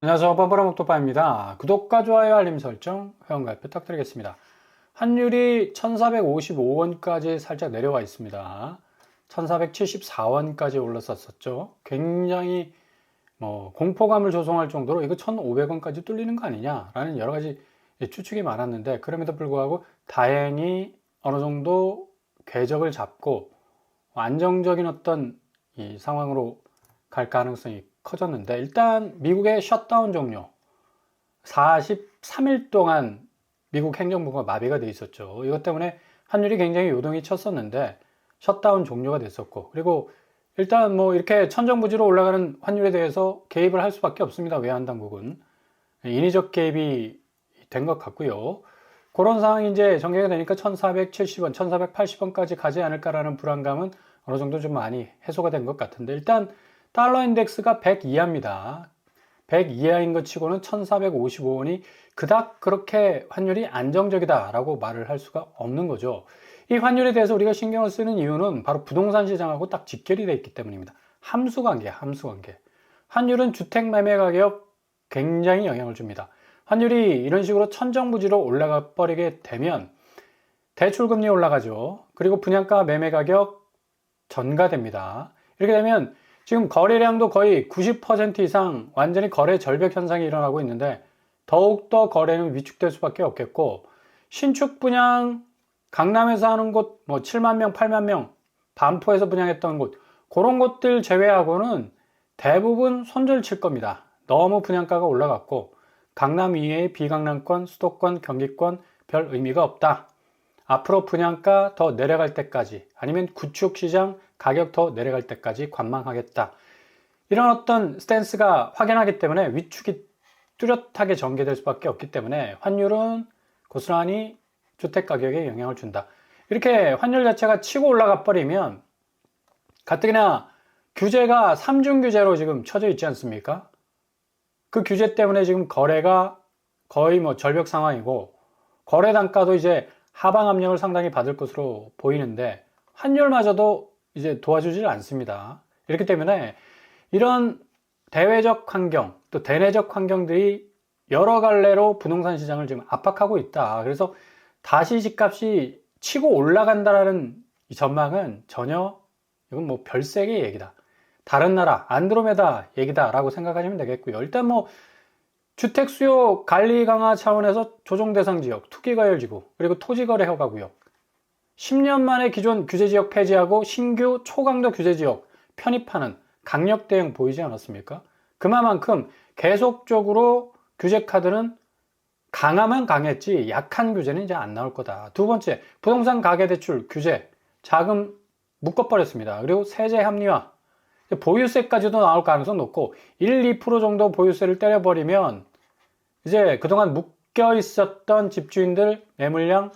안녕하세요. 뻔뻔한 목도빠입니다. 구독과 좋아요, 알림 설정, 회원가입 부탁드리겠습니다. 환율이 1455원까지 살짝 내려와 있습니다. 1474원까지 올랐었죠. 굉장히 공포감을 조성할 정도로 이거 1500원까지 뚫리는 거 아니냐라는 여러 가지 추측이 많았는데, 그럼에도 불구하고 다행히 어느 정도 궤적을 잡고 안정적인 어떤 이 상황으로 갈 가능성이 커졌는데, 일단 미국의 셧다운 종료 43일 동안 미국 행정부가 마비가 돼 있었죠. 이것 때문에 환율이 굉장히 요동이 쳤었는데 셧다운 종료가 됐었고, 그리고 일단 이렇게 천정부지로 올라가는 환율에 대해서 개입을 할 수밖에 없습니다. 외환당국은 인위적 개입이 된 것 같고요. 그런 상황이 이제 전개가 되니까 1470원, 1480원까지 가지 않을까라는 불안감은 어느 정도 좀 많이 해소가 된 것 같은데, 일단 달러 인덱스가 100 이하입니다. 100 이하인 것 치고는 1455원이 그닥 그렇게 환율이 안정적이다라고 말을 할 수가 없는 거죠. 이 환율에 대해서 우리가 신경을 쓰는 이유는 바로 부동산 시장하고 딱 직결이 되어 있기 때문입니다. 함수관계, 함수관계. 환율은 주택 매매 가격 굉장히 영향을 줍니다. 환율이 이런 식으로 천정부지로 올라가 버리게 되면 대출금리 올라가죠. 그리고 분양가 매매 가격 전가됩니다. 이렇게 되면 지금 거래량도 거의 90% 이상 완전히 거래 절벽 현상이 일어나고 있는데, 더욱더 거래는 위축될 수밖에 없겠고, 신축 분양 강남에서 하는 곳 7만 명, 8만 명, 반포에서 분양했던 곳, 그런 곳들 제외하고는 대부분 손절칠 겁니다. 너무 분양가가 올라갔고 강남 이외의 비강남권, 수도권, 경기권 별 의미가 없다. 앞으로 분양가 더 내려갈 때까지, 아니면 구축 시장 가격 더 내려갈 때까지 관망하겠다. 이런 어떤 스탠스가 확연하기 때문에 위축이 뚜렷하게 전개될 수밖에 없기 때문에 환율은 고스란히 주택 가격에 영향을 준다. 이렇게 환율 자체가 치고 올라가 버리면 가뜩이나 규제가 3중 규제로 지금 쳐져 있지 않습니까? 그 규제 때문에 지금 거래가 거의 절벽 상황이고, 거래 단가도 이제 하방 압력을 상당히 받을 것으로 보이는데 환율마저도 이제 도와주질 않습니다. 이렇기 때문에 이런 대외적 환경, 또 대내적 환경들이 여러 갈래로 부동산 시장을 지금 압박하고 있다. 그래서 다시 집값이 치고 올라간다라는 이 전망은 전혀, 이건 별세계의 얘기다. 다른 나라 안드로메다 얘기다라고 생각하시면 되겠고요. 일단 주택 수요 관리 강화 차원에서 조정 대상 지역, 투기과열지구, 그리고 토지거래 허가 구역, 10년 만에 기존 규제지역 폐지하고 신규 초강도 규제지역 편입하는 강력 대응 보이지 않았습니까? 그만큼 계속적으로 규제 카드는 강하면 강했지 약한 규제는 이제 안 나올 거다. 두 번째, 부동산 가계대출 규제 자금 묶어버렸습니다. 그리고 세제 합리화, 보유세까지도 나올 가능성 높고 1, 2% 정도 보유세를 때려버리면 이제 그동안 묶여 있었던 집주인들 매물량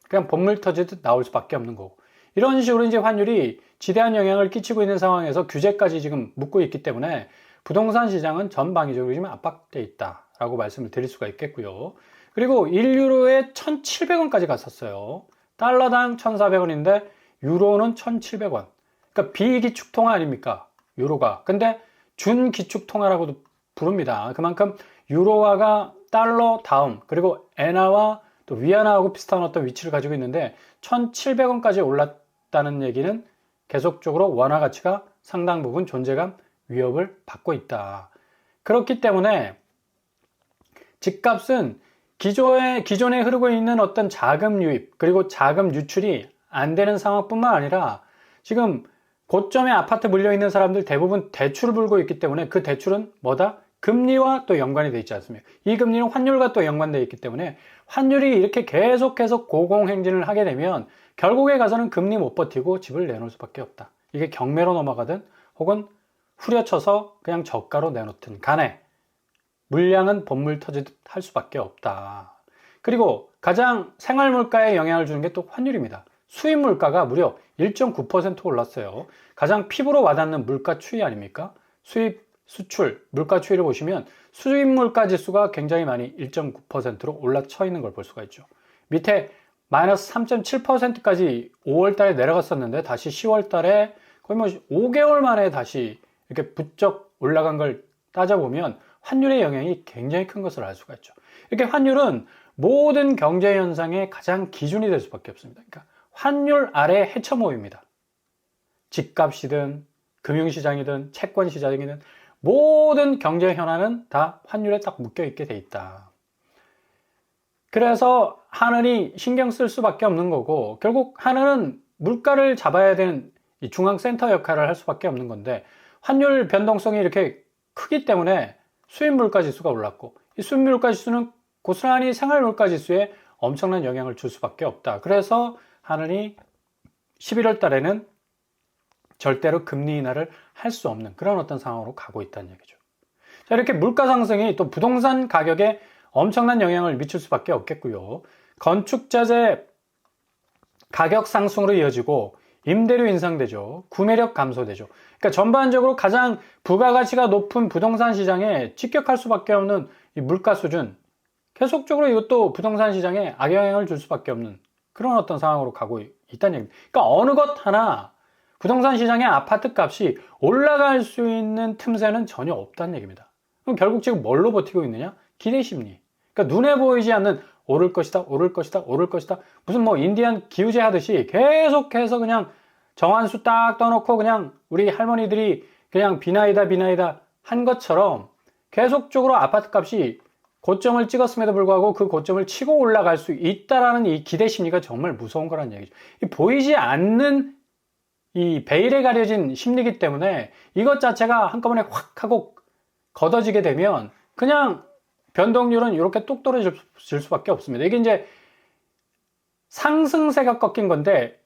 그냥 본물 터지듯 나올 수밖에 없는 거고, 이런 식으로 이제 환율이 지대한 영향을 끼치고 있는 상황에서 규제까지 지금 묶고 있기 때문에 부동산 시장은 전방위적으로 지금 압박돼 있다라고 말씀을 드릴 수가 있겠고요. 그리고 1유로에 1,700원까지 갔었어요. 달러당 1,400원인데 유로는 1,700원. 그러니까 비기축통화 아닙니까? 유로가. 근데 준기축통화라고도 부릅니다. 그만큼 유로화가 달러 다음, 그리고 엔화와 또 위안화하고 비슷한 어떤 위치를 가지고 있는데 1,700원까지 올랐다는 얘기는 계속적으로 원화 가치가 상당 부분 존재감 위협을 받고 있다. 그렇기 때문에 집값은 기존에 흐르고 있는 어떤 자금 유입, 그리고 자금 유출이 안 되는 상황뿐만 아니라 지금 고점에 아파트 물려있는 사람들 대부분 대출을 불고 있기 때문에 그 대출은 뭐다? 금리와 또 연관이 되어 있지 않습니까? 이 금리는 환율과 또 연관되어 있기 때문에 환율이 이렇게 계속해서 고공행진을 하게 되면 결국에 가서는 금리 못 버티고 집을 내놓을 수밖에 없다. 이게 경매로 넘어가든 혹은 후려쳐서 그냥 저가로 내놓든 간에 물량은 본물 터지듯 할 수밖에 없다. 그리고 가장 생활물가에 영향을 주는 게 또 환율입니다. 수입 물가가 무려 1.9% 올랐어요. 가장 피부로 와닿는 물가 추이 아닙니까? 수입, 수출, 물가 추이를 보시면 수입 물가 지수가 굉장히 많이 1.9%로 올라쳐 있는 걸 볼 수가 있죠. 밑에 마이너스 3.7%까지 5월 달에 내려갔었는데 다시 10월 달에 거의 5개월 만에 다시 이렇게 부쩍 올라간 걸 따져보면 환율의 영향이 굉장히 큰 것을 알 수가 있죠. 이렇게 환율은 모든 경제 현상의 가장 기준이 될 수밖에 없습니다. 그러니까 환율 아래 해처모입니다. 집값이든 금융시장이든 채권시장이든 모든 경제 현안은 다 환율에 딱 묶여 있게 돼 있다. 그래서 하늘이 신경 쓸 수밖에 없는 거고, 결국 하늘은 물가를 잡아야 되는 이 중앙센터 역할을 할 수밖에 없는 건데, 환율 변동성이 이렇게 크기 때문에 수입 물가 지수가 올랐고, 이 수입 물가 지수는 고스란히 생활 물가 지수에 엄청난 영향을 줄 수밖에 없다. 그래서 하늘이 11월 달에는 절대로 금리 인하를 할 수 없는 그런 어떤 상황으로 가고 있다는 얘기죠. 자, 이렇게 물가 상승이 또 부동산 가격에 엄청난 영향을 미칠 수밖에 없겠고요. 건축자재 가격 상승으로 이어지고 임대료 인상되죠. 구매력 감소되죠. 그러니까 전반적으로 가장 부가가치가 높은 부동산 시장에 직격할 수밖에 없는 이 물가 수준, 계속적으로 이것도 부동산 시장에 악영향을 줄 수밖에 없는 그런 어떤 상황으로 가고 있다는 얘기입니다. 그러니까 어느 것 하나 부동산 시장의 아파트 값이 올라갈 수 있는 틈새는 전혀 없다는 얘기입니다. 그럼 결국 지금 뭘로 버티고 있느냐? 기대심리. 그러니까 눈에 보이지 않는 오를 것이다, 오를 것이다, 오를 것이다. 무슨 뭐 인디안 기우제 하듯이 계속해서 그냥 정한수 딱 떠놓고 그냥 우리 할머니들이 그냥 비나이다, 비나이다 한 것처럼 계속적으로 아파트 값이 고점을 찍었음에도 불구하고 그 고점을 치고 올라갈 수 있다라는 이 기대심리가 정말 무서운 거란 얘기죠. 보이지 않는 이 베일에 가려진 심리이기 때문에 이것 자체가 한꺼번에 확 하고 걷어지게 되면 그냥 변동률은 이렇게 뚝 떨어질 수밖에 없습니다. 이게 이제 상승세가 꺾인 건데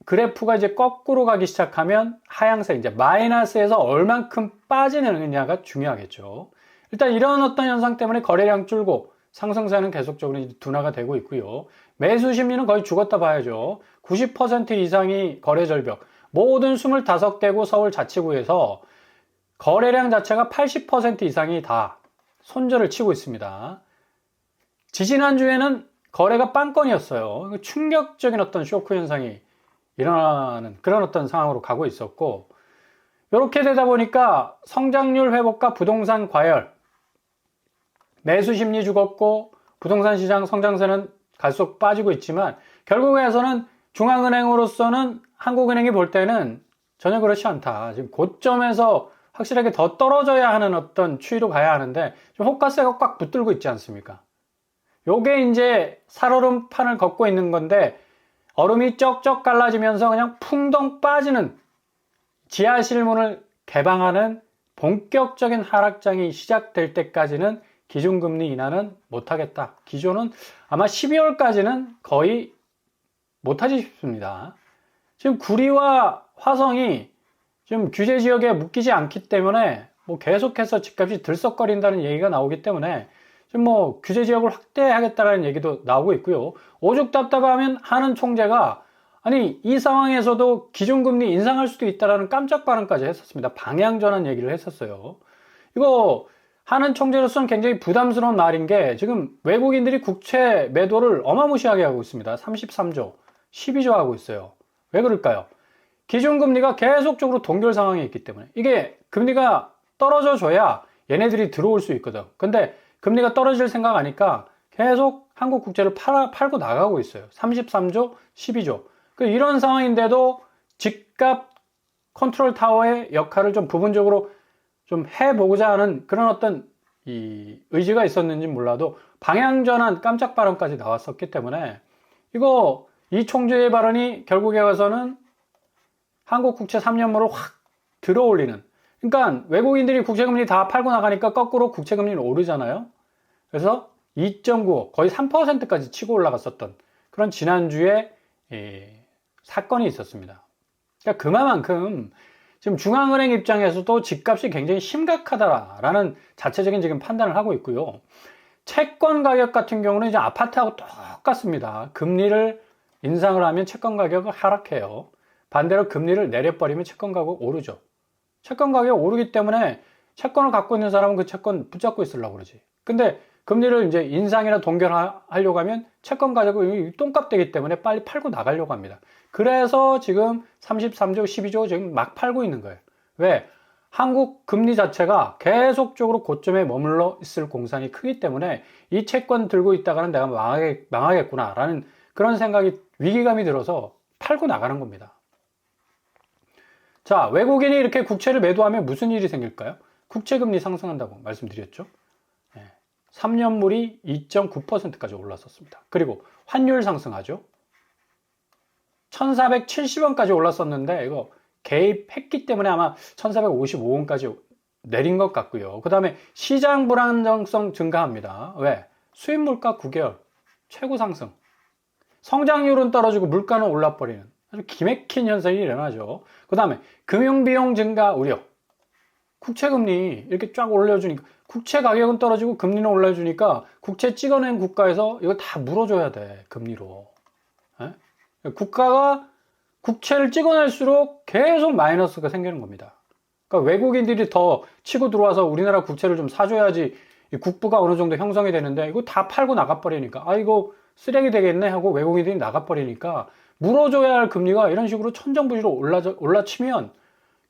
그래프가 이제 거꾸로 가기 시작하면 하향세, 이제 마이너스에서 얼만큼 빠지느냐가 중요하겠죠. 일단 이런 어떤 현상 때문에 거래량 줄고 상승세는 계속적으로 이제 둔화가 되고 있고요. 매수 심리는 거의 죽었다 봐야죠. 90% 이상이 거래 절벽. 모든 25개구 서울 자치구에서 거래량 자체가 80% 이상이 다 손절을 치고 있습니다. 지지난주에는 거래가 빵건이었어요. 충격적인 어떤 쇼크 현상이 일어나는 그런 어떤 상황으로 가고 있었고, 이렇게 되다 보니까 성장률 회복과 부동산 과열, 매수 심리 죽었고 부동산 시장 성장세는 갈수록 빠지고 있지만 결국에서는 중앙은행으로서는 한국은행이 볼 때는 전혀 그렇지 않다. 지금 고점에서 확실하게 더 떨어져야 하는 어떤 추이로 가야 하는데 지금 호가세가 꽉 붙들고 있지 않습니까? 요게 이제 살얼음판을 걷고 있는 건데 얼음이 쩍쩍 갈라지면서 그냥 풍덩 빠지는 지하실문을 개방하는 본격적인 하락장이 시작될 때까지는 기준금리 인하는 못하겠다. 기존은 아마 12월까지는 거의 못하지 싶습니다. 지금 구리와 화성이 지금 규제 지역에 묶이지 않기 때문에 뭐 계속해서 집값이 들썩거린다는 얘기가 나오기 때문에 지금 뭐 규제 지역을 확대하겠다는 얘기도 나오고 있고요. 오죽 답답하면 하는 총재가 아니 이 상황에서도 기준금리 인상할 수도 있다라는 깜짝 발언까지 했었습니다. 방향 전환 얘기를 했었어요. 이거 하는 총재로서는 굉장히 부담스러운 말인 게 지금 외국인들이 국채 매도를 어마무시하게 하고 있습니다. 33조, 12조 하고 있어요. 왜 그럴까요? 기준금리가 계속적으로 동결 상황에 있기 때문에 이게 금리가 떨어져 줘야 얘네들이 들어올 수 있거든. 근데 금리가 떨어질 생각 하니까 계속 한국 국채를 팔고 나가고 있어요. 33조, 12조. 이런 상황인데도 집값 컨트롤 타워의 역할을 좀 부분적으로 좀 해보고자 하는 그런 어떤 이 의지가 있었는지 몰라도 방향 전환 깜짝 발언까지 나왔었기 때문에 이거 이 총재의 발언이 결국에 가서는 한국 국채 3년물을 확 들어올리는, 그러니까 외국인들이 국채금리 다 팔고 나가니까 거꾸로 국채금리는 오르잖아요. 그래서 2.95 거의 3%까지 치고 올라갔었던 그런 지난주에 사건이 있었습니다. 그러니까 그만큼 지금 중앙은행 입장에서도 집값이 굉장히 심각하다라는 자체적인 지금 판단을 하고 있고요. 채권 가격 같은 경우는 이제 아파트하고 똑같습니다. 금리를 인상을 하면 채권 가격은 하락해요. 반대로 금리를 내려버리면 채권 가격 오르죠. 채권 가격 오르기 때문에 채권을 갖고 있는 사람은 그 채권 붙잡고 있으려고 그러지. 근데 금리를 이제 인상이나 동결하려고 하면 채권 가격이 똥값 되기 때문에 빨리 팔고 나가려고 합니다. 그래서 지금 33조, 12조 지금 막 팔고 있는 거예요. 왜? 한국 금리 자체가 계속적으로 고점에 머물러 있을 공산이 크기 때문에 이 채권 들고 있다가는 내가 망하겠구나라는 그런 생각이, 위기감이 들어서 팔고 나가는 겁니다. 자, 외국인이 이렇게 국채를 매도하면 무슨 일이 생길까요? 국채금리 상승한다고 말씀드렸죠. 3년물이 2.9%까지 올랐었습니다. 그리고 환율 상승하죠. 1470원까지 올랐었는데 이거 개입했기 때문에 아마 1455원까지 내린 것 같고요. 그 다음에 시장 불안정성 증가합니다. 왜? 수입 물가 9개월 최고 상승. 성장률은 떨어지고 물가는 올라버리는 아주 기맥힌 현상이 일어나죠. 그 다음에 금융비용 증가 우려. 국채금리 이렇게 쫙 올려주니까, 국채 가격은 떨어지고 금리는 올려주니까 국채 찍어낸 국가에서 이거 다 물어줘야 돼, 금리로. 국가가 국채를 찍어낼수록 계속 마이너스가 생기는 겁니다. 그러니까 외국인들이 더 치고 들어와서 우리나라 국채를 좀 사줘야지 국부가 어느 정도 형성이 되는데, 이거 다 팔고 나가버리니까 아 이거 쓰레기 되겠네 하고 외국인들이 나가버리니까, 물어줘야 할 금리가 이런 식으로 천정부지로 올라치면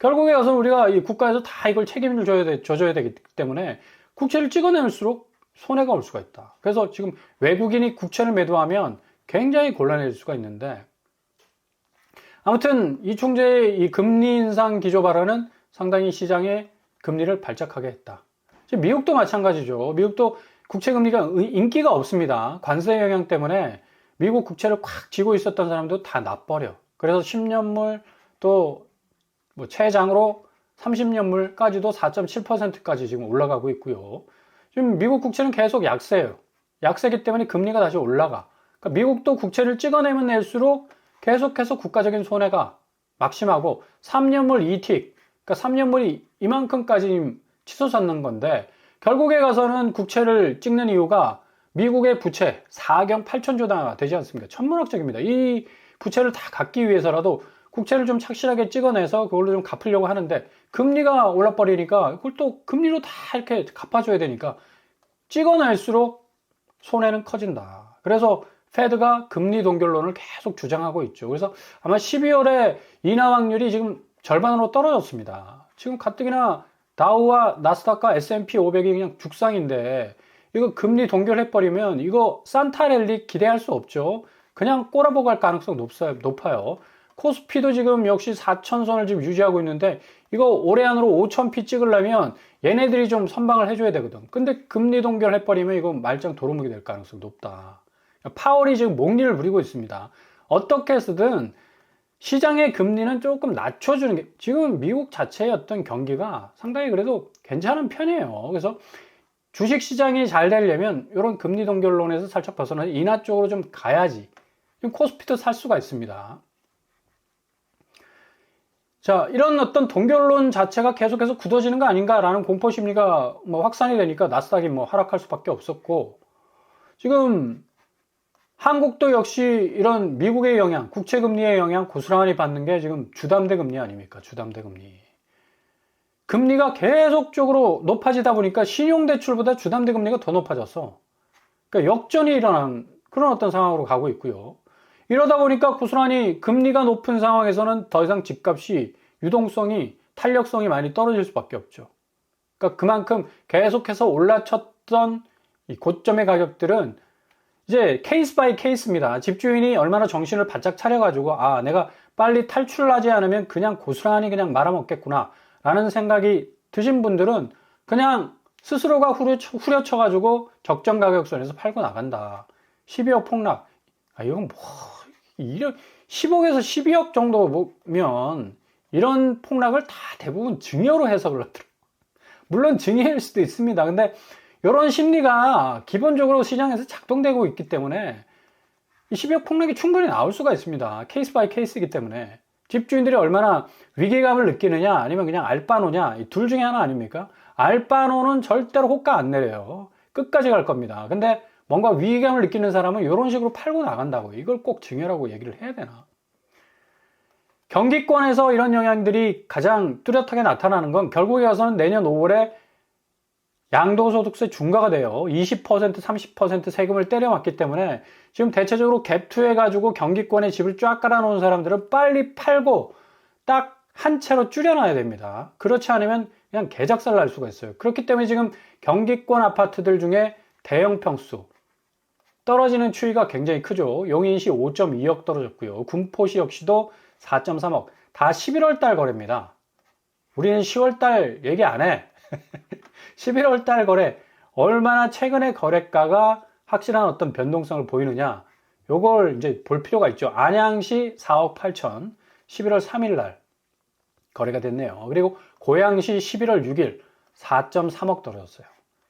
결국에 가서 우리가 이 국가에서 다 이걸 책임을 져줘야 되기 때문에 국채를 찍어낼수록 손해가 올 수가 있다. 그래서 지금 외국인이 국채를 매도하면 굉장히 곤란해질 수가 있는데, 아무튼 이 총재의 이 금리 인상 기조 발언은 상당히 시장의 금리를 발작하게 했다. 지금 미국도 마찬가지죠. 미국도 국채금리가 인기가 없습니다. 관세 영향 때문에 미국 국채를 콱 쥐고 있었던 사람도 다 놔버려. 그래서 10년물 또 뭐 최장으로 30년물까지도 4.7%까지 지금 올라가고 있고요. 지금 미국 국채는 계속 약세예요. 약세기 때문에 금리가 다시 올라가. 그러니까 미국도 국채를 찍어내면 낼수록 계속해서 국가적인 손해가 막심하고, 3년물 ET, 그러니까 3년물이 이만큼까지 치솟았는 건데, 결국에 가서는 국채를 찍는 이유가 미국의 부채 4경 8천조가 되지 않습니까? 천문학적입니다. 이 부채를 다 갚기 위해서라도 국채를 좀 착실하게 찍어내서 그걸로 좀 갚으려고 하는데, 금리가 올라버리니까 그걸 또 금리로 다 이렇게 갚아줘야 되니까 찍어낼수록 손해는 커진다. 그래서 페드가 금리 동결론을 계속 주장하고 있죠. 그래서 아마 12월에 인하 확률이 지금 절반으로 떨어졌습니다. 지금 가뜩이나 다우와 나스닥과 S&P 500이 그냥 죽상인데, 이거 금리 동결해버리면 이거 산타랠리 기대할 수 없죠. 그냥 꼬라보고 갈 가능성 높아요. 코스피도 지금 역시 4,000선을 지금 유지하고 있는데, 이거 올해 안으로 5,000피 찍으려면 얘네들이 좀 선방을 해줘야 되거든. 근데 금리 동결해버리면 이거 말짱 도루묵이 될 가능성이 높다. 파월이 지금 목리를 부리고 있습니다. 어떻게 해서든 시장의 금리는 조금 낮춰주는 게, 지금 미국 자체의 어떤 경기가 상당히 그래도 괜찮은 편이에요. 그래서 주식 시장이 잘 되려면 이런 금리 동결론에서 살짝 벗어나서 인하 쪽으로 좀 가야지 코스피도 살 수가 있습니다. 자, 이런 어떤 동결론 자체가 계속해서 굳어지는 거 아닌가라는 공포 심리가 뭐 확산이 되니까 나스닥이 뭐 하락할 수밖에 없었고, 지금 한국도 역시 이런 미국의 영향, 국채금리의 영향 고스란히 받는 게 지금 주담대 금리 아닙니까? 주담대 금리. 금리가 계속적으로 높아지다 보니까 신용대출보다 주담대 금리가 더 높아졌어. 그러니까 역전이 일어난 그런 어떤 상황으로 가고 있고요. 이러다 보니까 고스란히 금리가 높은 상황에서는 더 이상 집값이 유동성이, 탄력성이 많이 떨어질 수밖에 없죠. 그러니까 그만큼 계속해서 올라쳤던 이 고점의 가격들은 이제 케이스 바이 케이스입니다. 집주인이 얼마나 정신을 바짝 차려가지고, 아, 내가 빨리 탈출하지 않으면 그냥 고스란히 그냥 말아먹겠구나 라는 생각이 드신 분들은 그냥 스스로가 후려쳐가지고 적정 가격선에서 팔고 나간다. 12억 폭락. 아, 이건 뭐, 10억에서 12억 정도면 이런 폭락을 다 대부분 증여로 해석을 하더라고요. 물론 증여일 수도 있습니다. 근데 이런 심리가 기본적으로 시장에서 작동되고 있기 때문에 이 12억 폭락이 충분히 나올 수가 있습니다. 케이스 바이 케이스이기 때문에. 집주인들이 얼마나 위기감을 느끼느냐 아니면 그냥 알바노냐, 이 둘 중에 하나 아닙니까? 알바노는 절대로 호가 안 내려요. 끝까지 갈 겁니다. 근데 뭔가 위기감을 느끼는 사람은 이런 식으로 팔고 나간다고. 이걸 꼭 증여라고 얘기를 해야 되나? 경기권에서 이런 영향들이 가장 뚜렷하게 나타나는 건 결국에 가서는 내년 5월에 양도소득세 중과가 돼요. 20%, 30% 세금을 때려맞기 때문에 지금 대체적으로 갭투 해가지고 경기권에 집을 쫙 깔아놓은 사람들은 빨리 팔고 딱 한 채로 줄여놔야 됩니다. 그렇지 않으면 그냥 개작살 날 수가 있어요. 그렇기 때문에 지금 경기권 아파트들 중에 대형 평수 떨어지는 추이가 굉장히 크죠. 용인시 5.2억 떨어졌고요. 군포시 역시도 4.3억. 다 11월 달 거래입니다. 우리는 10월 달 얘기 안 해. 11월 달 거래. 얼마나 최근의 거래가가 확실한 어떤 변동성을 보이느냐. 요걸 이제 볼 필요가 있죠. 안양시 4억 8천. 11월 3일 날 거래가 됐네요. 그리고 고양시 11월 6일 4.3억 떨어졌어요.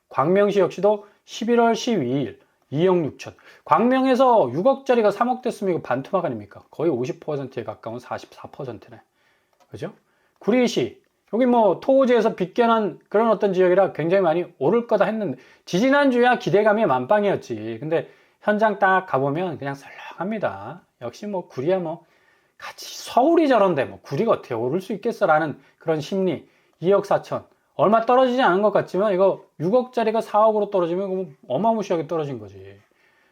광명시 역시도 11월 12일 2억 6천. 광명에서 6억짜리가 3억 됐으면 이거 반토막 아닙니까? 거의 50%에 가까운 44%네. 그죠? 구리시. 여기 뭐 토지에서 빗겨난 그런 어떤 지역이라 굉장히 많이 오를 거다 했는데 지지난주야 기대감이 만빵이었지. 근데 현장 딱 가보면 그냥 썰렁합니다. 역시 뭐 구리야 뭐 같이 서울이 저런데 뭐 구리가 어떻게 오를 수 있겠어 라는 그런 심리. 2억 4천. 얼마 떨어지지 않은 것 같지만 이거 6억짜리가 4억으로 떨어지면 이거 어마무시하게 떨어진 거지.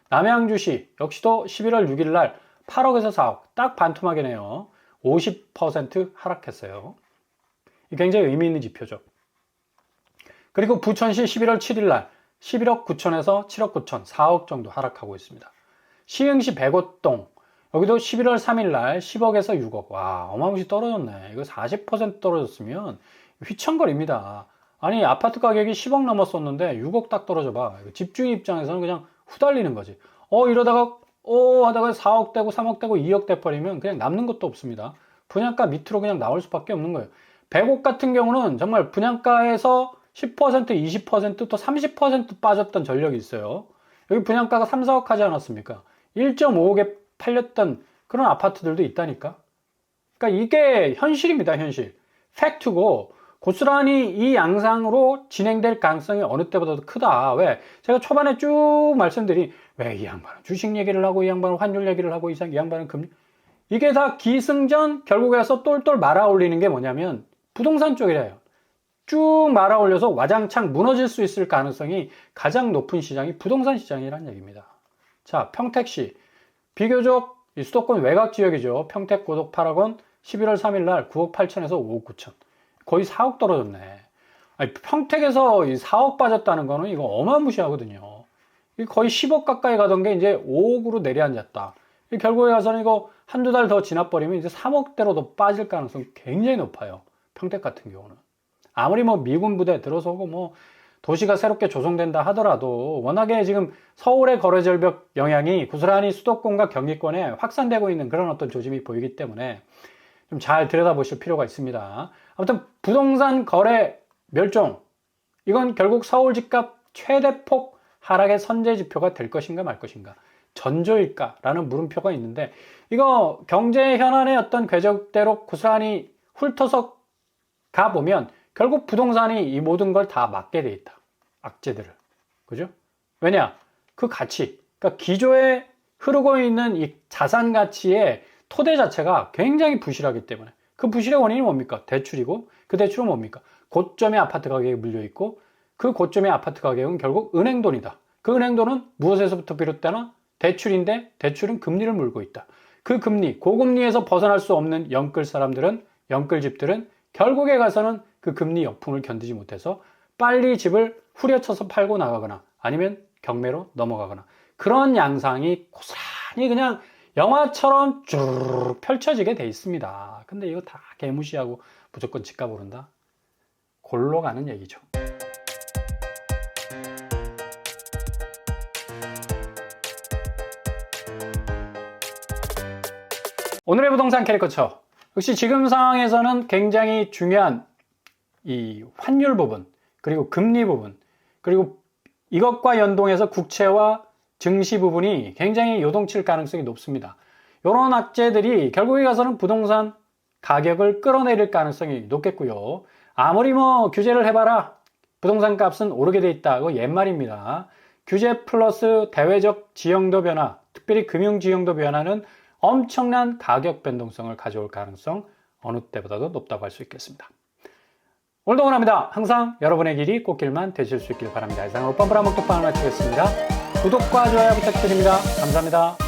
남양주시 역시도 11월 6일 날 8억에서 4억. 딱 반토막이네요. 50% 하락했어요. 굉장히 의미 있는 지표죠. 그리고 부천시 11월 7일 날 11억 9천에서 7억 9천, 4억 정도 하락하고 있습니다. 시흥시 백오동 여기도 11월 3일 날 10억에서 6억. 와, 어마무시 떨어졌네. 이거 40% 떨어졌으면 휘청거립니다. 아니, 아파트 가격이 10억 넘었었는데 6억 딱 떨어져 봐. 집주인 입장에서는 그냥 후달리는 거지. 이러다가 하다가 4억 되고 3억 되고 2억 돼버리면 그냥 남는 것도 없습니다. 분양가 밑으로 그냥 나올 수밖에 없는 거예요. 100억 같은 경우는 정말 분양가에서 10%, 20%, 또 30% 빠졌던 전력이 있어요. 여기 분양가가 3, 4억 하지 않았습니까? 1.5억에 팔렸던 그런 아파트들도 있다니까. 그러니까 이게 현실입니다, 현실. 팩트고 고스란히 이 양상으로 진행될 가능성이 어느 때보다도 크다. 왜? 제가 초반에 쭉 말씀드린 왜 이 양반은 주식 얘기를 하고 이 양반은 환율 얘기를 하고 이 양반은 금리 이게 다 기승전 결국에 가서 똘똘 말아 올리는 게 뭐냐면 부동산 쪽이래요. 쭉 말아 올려서 와장창 무너질 수 있을 가능성이 가장 높은 시장이 부동산 시장이라는 얘기입니다. 자, 평택시 비교적 수도권 외곽 지역이죠. 평택 고덕 8억원 11월 3일 날 9억 8천에서 5억 9천. 거의 4억 떨어졌네. 아니, 평택에서 4억 빠졌다는 거는 이거 어마무시하거든요. 거의 10억 가까이 가던 게 이제 5억으로 내려앉았다. 결국에 가서는 이거 한두 달 더 지나버리면 이제 3억대로 더 빠질 가능성이 굉장히 높아요. 평택 같은 경우는. 아무리 뭐 미군 부대 들어서고 뭐 도시가 새롭게 조성된다 하더라도 워낙에 지금 서울의 거래절벽 영향이 고스란히 수도권과 경기권에 확산되고 있는 그런 어떤 조짐이 보이기 때문에 좀 잘 들여다보실 필요가 있습니다. 아무튼 부동산 거래 멸종 이건 결국 서울 집값 최대폭 하락의 선제 지표가 될 것인가 말 것인가 전조일까라는 물음표가 있는데 이거 경제 현안의 어떤 궤적대로 고스란히 훑어서 가보면 결국 부동산이 이 모든 걸 다 막게 돼 있다. 악재들을. 그죠? 왜냐? 그 가치. 그러니까 기조에 흐르고 있는 이 자산 가치의 토대 자체가 굉장히 부실하기 때문에 그 부실의 원인이 뭡니까? 대출이고 그 대출은 뭡니까? 고점의 아파트 가격에 물려있고 그 고점의 아파트 가격은 결국 은행돈이다. 그 은행돈은 무엇에서부터 비롯되나? 대출인데 대출은 금리를 물고 있다. 그 금리, 고금리에서 벗어날 수 없는 영끌 사람들은 영끌집들은 결국에 가서는 그 금리 역풍을 견디지 못해서 빨리 집을 후려쳐서 팔고 나가거나 아니면 경매로 넘어가거나 그런 양상이 고스란히 그냥 영화처럼 쭉 펼쳐지게 돼 있습니다. 근데 이거 다 개무시하고 무조건 집값 오른다? 골로 가는 얘기죠. 오늘의 부동산 캐리커처. 역시 지금 상황에서는 굉장히 중요한 이 환율 부분, 그리고 금리 부분, 그리고 이것과 연동해서 국채와 증시 부분이 굉장히 요동칠 가능성이 높습니다. 이런 악재들이 결국에 가서는 부동산 가격을 끌어내릴 가능성이 높겠고요. 아무리 뭐 규제를 해봐라 부동산 값은 오르게 돼 있다. 그거 옛말입니다. 규제 플러스 대외적 지형도 변화, 특별히 금융 지형도 변화는 엄청난 가격 변동성을 가져올 가능성 어느 때보다도 높다고 할 수 있겠습니다. 오늘도 응원합니다. 항상 여러분의 길이 꽃길만 되실 수 있길 바랍니다. 이상으로 뻔뻔한 먹방을 마치겠습니다. 구독과 좋아요 부탁드립니다. 감사합니다.